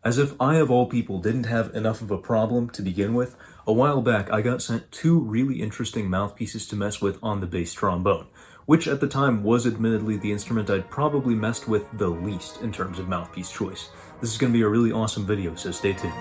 As if I, of all people, didn't have enough of a problem to begin with, a while back I got sent two really interesting mouthpieces to mess with on the bass trombone, which at the time was admittedly the instrument I'd probably messed with the least in terms of mouthpiece choice. This is going to be a really awesome video, so stay tuned.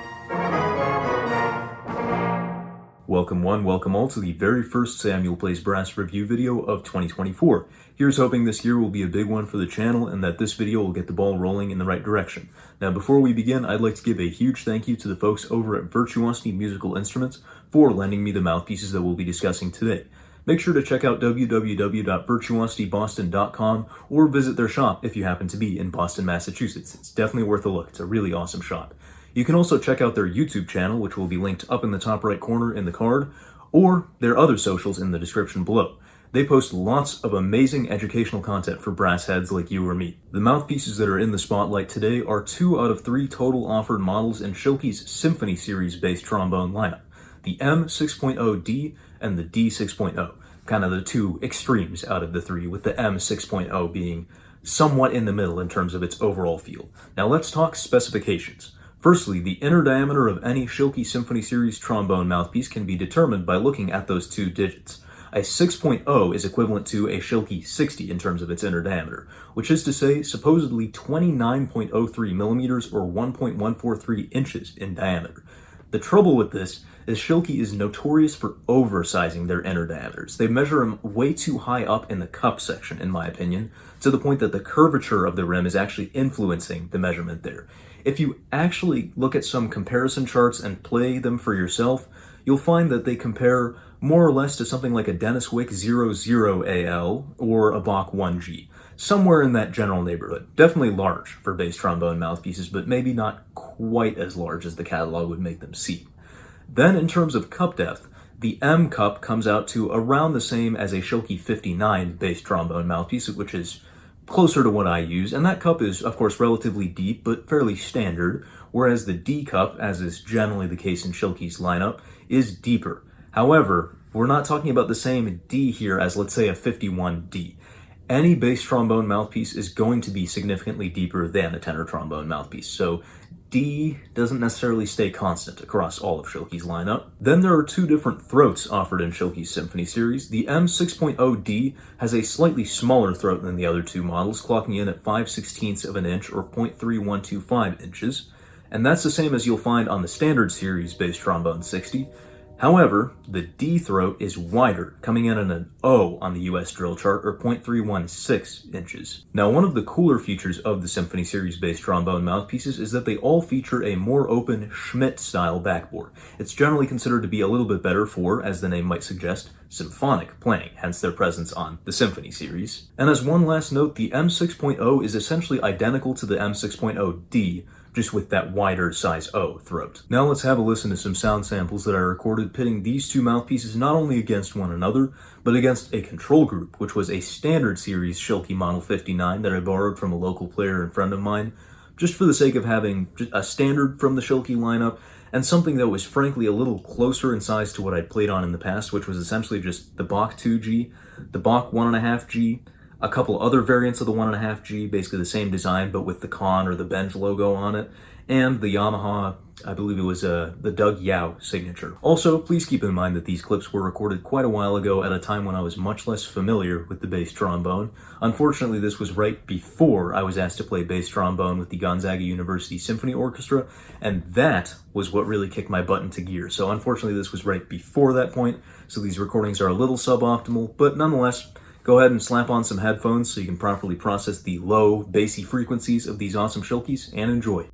Welcome one, welcome all to the very first Samuel Plays Brass review video of 2024. Here's hoping this year will be a big one for the channel and that this video will get the ball rolling in the right direction. Now before we begin, I'd like to give a huge thank you to the folks over at Virtuosity Musical Instruments for lending me the mouthpieces that we'll be discussing today. Make sure to check out www.virtuosityboston.com or visit their shop if you happen to be in Boston, Massachusetts. It's definitely worth a look. It's a really awesome shop. You can also check out their YouTube channel, which will be linked up in the top right corner in the card, or their other socials in the description below. They post lots of amazing educational content for brass heads like you or me. The mouthpieces that are in the spotlight today are 2 out of 3 total offered models in Schilke's Symphony Series bass trombone lineup, the M6.0D and the D6.0, kind of the two extremes out of the 3, with the M6.0 being somewhat in the middle in terms of its overall feel. Now let's talk specifications. Firstly, the inner diameter of any Schilke Symphony Series trombone mouthpiece can be determined by looking at those 2 digits. A 6.0 is equivalent to a Schilke 60 in terms of its inner diameter, which is to say supposedly 29.03 millimeters or 1.143 inches in diameter. The trouble with this is Schilke is notorious for oversizing their inner diameters. They measure them way too high up in the cup section, in my opinion, to the point that the curvature of the rim is actually influencing the measurement there. If you actually look at some comparison charts and play them for yourself, you'll find that they compare more or less to something like a Dennis Wick 00AL or a Bach 1G. Somewhere in that general neighborhood. Definitely large for bass trombone mouthpieces, but maybe not quite as large as the catalog would make them seem. Then in terms of cup depth, the M cup comes out to around the same as a Schilke 59 bass trombone mouthpiece, which is closer to what I use, and that cup is, of course, relatively deep, but fairly standard, whereas the D cup, as is generally the case in Schilke's lineup, is deeper. However, we're not talking about the same D here as, let's say, a 51D. Any bass trombone mouthpiece is going to be significantly deeper than a tenor trombone mouthpiece, so D doesn't necessarily stay constant across all of Schilke's lineup. Then there are 2 different throats offered in Schilke's Symphony Series. The M6.0D has a slightly smaller throat than the other 2 models, clocking in at 5/16 of an inch or 0.3125 inches, and that's the same as you'll find on the Standard Series bass trombone 60. However, the D throat is wider, coming in at an O on the US drill chart, or 0.316 inches. Now, one of the cooler features of the Symphony Series bass trombone mouthpieces is that they all feature a more open Schmidt-style backbore. It's generally considered to be a little bit better for, as the name might suggest, symphonic playing, hence their presence on the Symphony Series. And as one last note, the M6.0 is essentially identical to the M6.0D, just with that wider size O throat. Now let's have a listen to some sound samples that I recorded pitting these 2 mouthpieces not only against one another, but against a control group, which was a Standard Series Schilke Model 59 that I borrowed from a local player and friend of mine, just for the sake of having a standard from the Schilke lineup, and something that was frankly a little closer in size to what I'd played on in the past, which was essentially just the Bach 2G, the Bach 1.5G, a couple other variants of the 1.5G, basically the same design, but with the Kahn or the Benj logo on it, and the Yamaha, I believe it was the Doug Yao signature. Also, please keep in mind that these clips were recorded quite a while ago at a time when I was much less familiar with the bass trombone. Unfortunately, this was right before I was asked to play bass trombone with the Gonzaga University Symphony Orchestra, and that was what really kicked my butt into gear. So unfortunately, this was right before that point, so these recordings are a little suboptimal, but nonetheless, go ahead and slap on some headphones so you can properly process the low, bassy frequencies of these awesome Schilkes, and enjoy.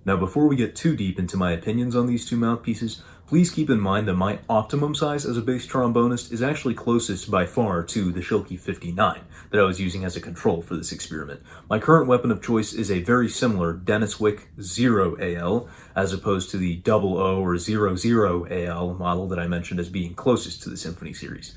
Now, before we get too deep into my opinions on these two mouthpieces, please keep in mind that my optimum size as a bass trombonist is actually closest by far to the Schilke 59 that I was using as a control for this experiment. My current weapon of choice is a very similar Dennis Wick 0AL, as opposed to the 00 or 00AL model that I mentioned as being closest to the Symphony series.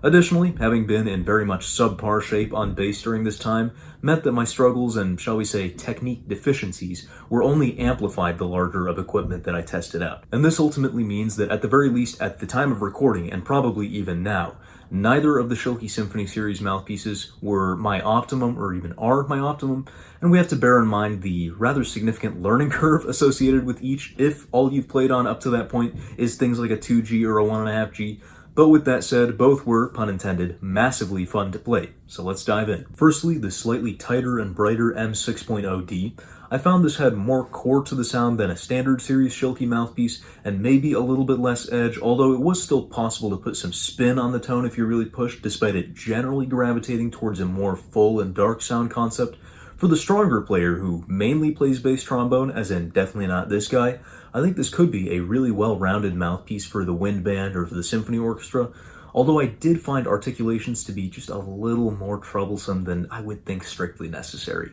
Additionally, having been in very much subpar shape on bass during this time meant that my struggles and, shall we say, technique deficiencies were only amplified the larger of equipment that I tested out. And this ultimately means that at the very least at the time of recording, and probably even now, neither of the Schilke Symphony Series mouthpieces were my optimum or even are my optimum, and we have to bear in mind the rather significant learning curve associated with each if all you've played on up to that point is things like a 2G or a 1.5G. But with that said, both were, pun intended, massively fun to play, so let's dive in. Firstly, the slightly tighter and brighter M6.0D. I found this had more core to the sound than a standard series Schilke mouthpiece, and maybe a little bit less edge, although it was still possible to put some spin on the tone if you really pushed, despite it generally gravitating towards a more full and dark sound concept. For the stronger player who mainly plays bass trombone, as in definitely not this guy, I think this could be a really well-rounded mouthpiece for the wind band or for the symphony orchestra, although I did find articulations to be just a little more troublesome than I would think strictly necessary.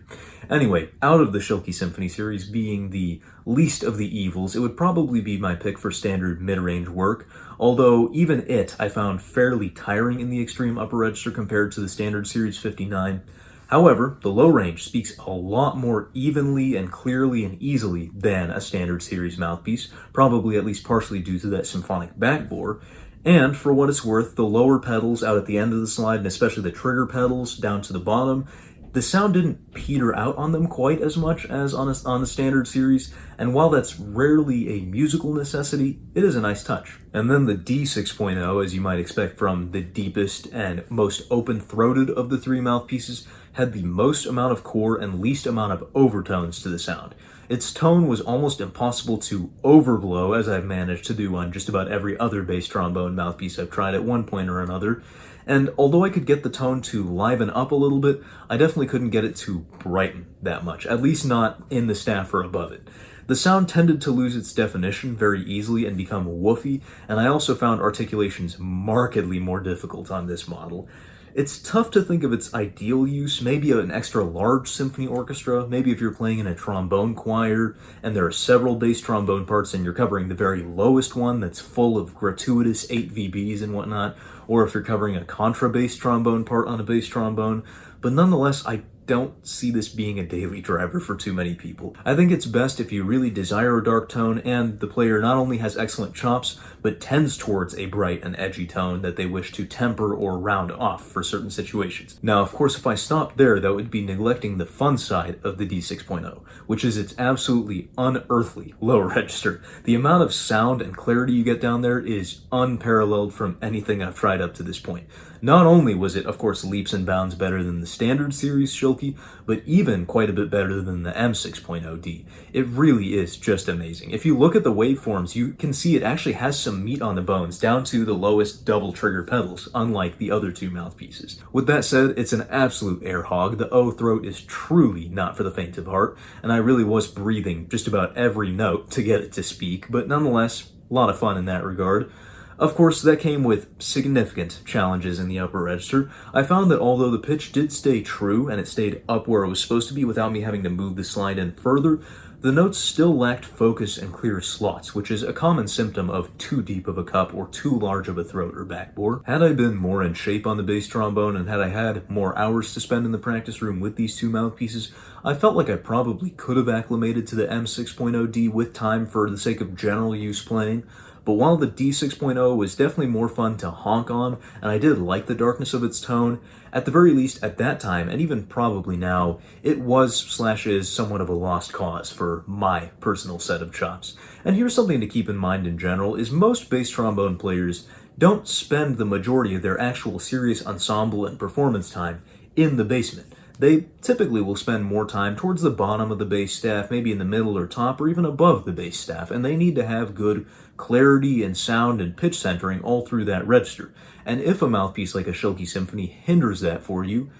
Anyway, out of the Schilke Symphony series being the least of the evils, it would probably be my pick for standard mid-range work, although even it I found fairly tiring in the extreme upper register compared to the standard series 59. However, the low range speaks a lot more evenly and clearly and easily than a standard series mouthpiece, probably at least partially due to that symphonic backbore. And for what it's worth, the lower pedals out at the end of the slide, and especially the trigger pedals down to the bottom, the sound didn't peter out on them quite as much as on the standard series, and while that's rarely a musical necessity, it is a nice touch. And then the D6.0, as you might expect from the deepest and most open-throated of the three mouthpieces, had the most amount of core and least amount of overtones to the sound. Its tone was almost impossible to overblow, as I've managed to do on just about every other bass trombone mouthpiece I've tried at one point or another. And although I could get the tone to liven up a little bit, I definitely couldn't get it to brighten that much, at least not in the staff or above it. The sound tended to lose its definition very easily and become woofy, and I also found articulations markedly more difficult on this model. It's tough to think of its ideal use, maybe an extra large symphony orchestra, maybe if you're playing in a trombone choir and there are several bass trombone parts and you're covering the very lowest one that's full of gratuitous 8 VBs and whatnot, or if you're covering a contrabass trombone part on a bass trombone, but nonetheless, I don't see this being a daily driver for too many people. I think it's best if you really desire a dark tone and the player not only has excellent chops, but tends towards a bright and edgy tone that they wish to temper or round off for certain situations. Now, of course, if I stopped there, that would be neglecting the fun side of the D6.0, which is its absolutely unearthly low register. The amount of sound and clarity you get down there is unparalleled from anything I've tried up to this point. Not only was it, of course, leaps and bounds better than the standard series Schilke, but even quite a bit better than the M6.0D. It really is just amazing. If you look at the waveforms, you can see it actually has some meat on the bones, down to the lowest double trigger pedals, unlike the other two mouthpieces. With that said, it's an absolute air hog. The O throat is truly not for the faint of heart, and I really was breathing just about every note to get it to speak, but nonetheless, a lot of fun in that regard. Of course, that came with significant challenges in the upper register. I found that although the pitch did stay true and it stayed up where it was supposed to be without me having to move the slide in further, the notes still lacked focus and clear slots, which is a common symptom of too deep of a cup or too large of a throat or backbore. Had I been more in shape on the bass trombone and had I had more hours to spend in the practice room with these two mouthpieces, I felt like I probably could have acclimated to the M6.0D with time for the sake of general use playing. But while the D6.0 was definitely more fun to honk on, and I did like the darkness of its tone, at the very least at that time, and even probably now, it was/is somewhat of a lost cause for my personal set of chops. And here's something to keep in mind in general, is most bass trombone players don't spend the majority of their actual serious ensemble and performance time in the basement. They typically will spend more time towards the bottom of the bass staff, maybe in the middle or top, or even above the bass staff, and they need to have good clarity and sound and pitch centering all through that register. And if a mouthpiece like a Schilke Symphony hinders that for you,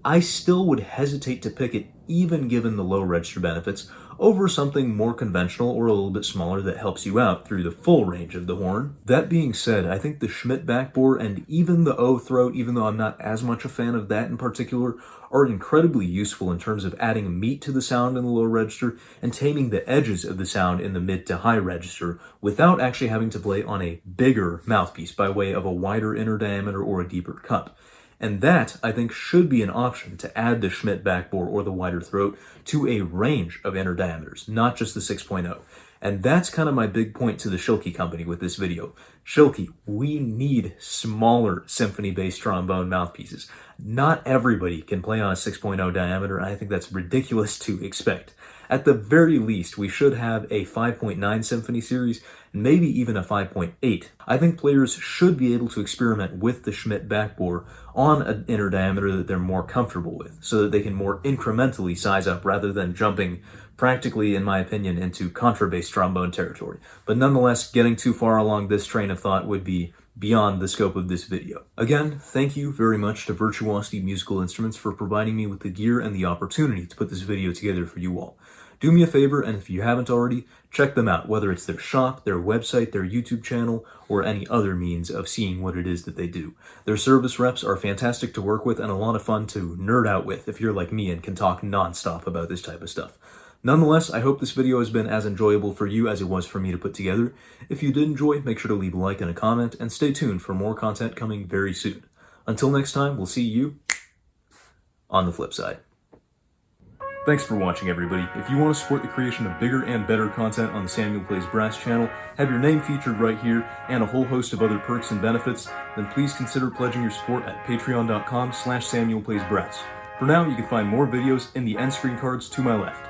I still would hesitate to pick it even given the low register benefits over something more conventional or a little bit smaller that helps you out through the full range of the horn. That being said, I think the Schmidt backbore and even the O throat, even though I'm not as much a fan of that in particular, are incredibly useful in terms of adding meat to the sound in the low register and taming the edges of the sound in the mid to high register without actually having to play on a bigger mouthpiece by way of a wider inner diameter or a deeper cup. And that, I think, should be an option to add the Schmidt backbore or the wider throat to a range of inner diameters, not just the 6.0. And that's kind of my big point to the Schilke company with this video. Schilke, we need smaller symphony-based trombone mouthpieces. Not everybody can play on a 6.0 diameter, and I think that's ridiculous to expect. At the very least, we should have a 5.9 symphony series, and maybe even a 5.8. I think players should be able to experiment with the Schmidt backbore on an inner diameter that they're more comfortable with, so that they can more incrementally size up rather than jumping practically, in my opinion, into contrabass trombone territory. But nonetheless, getting too far along this train of thought would be beyond the scope of this video. Again, thank you very much to Virtuosity Musical Instruments for providing me with the gear and the opportunity to put this video together for you all. Do me a favor, and if you haven't already, check them out, whether it's their shop, their website, their YouTube channel, or any other means of seeing what it is that they do. Their service reps are fantastic to work with and a lot of fun to nerd out with if you're like me and can talk nonstop about this type of stuff. Nonetheless, I hope this video has been as enjoyable for you as it was for me to put together. If you did enjoy, make sure to leave a like and a comment, and stay tuned for more content coming very soon. Until next time, we'll see you on the flip side. Thanks for watching, everybody. If you want to support the creation of bigger and better content on the Samuel Plays Brass channel, have your name featured right here, and a whole host of other perks and benefits, then please consider pledging your support at patreon.com/SamuelPlaysBrass. For now, you can find more videos in the end screen cards to my left.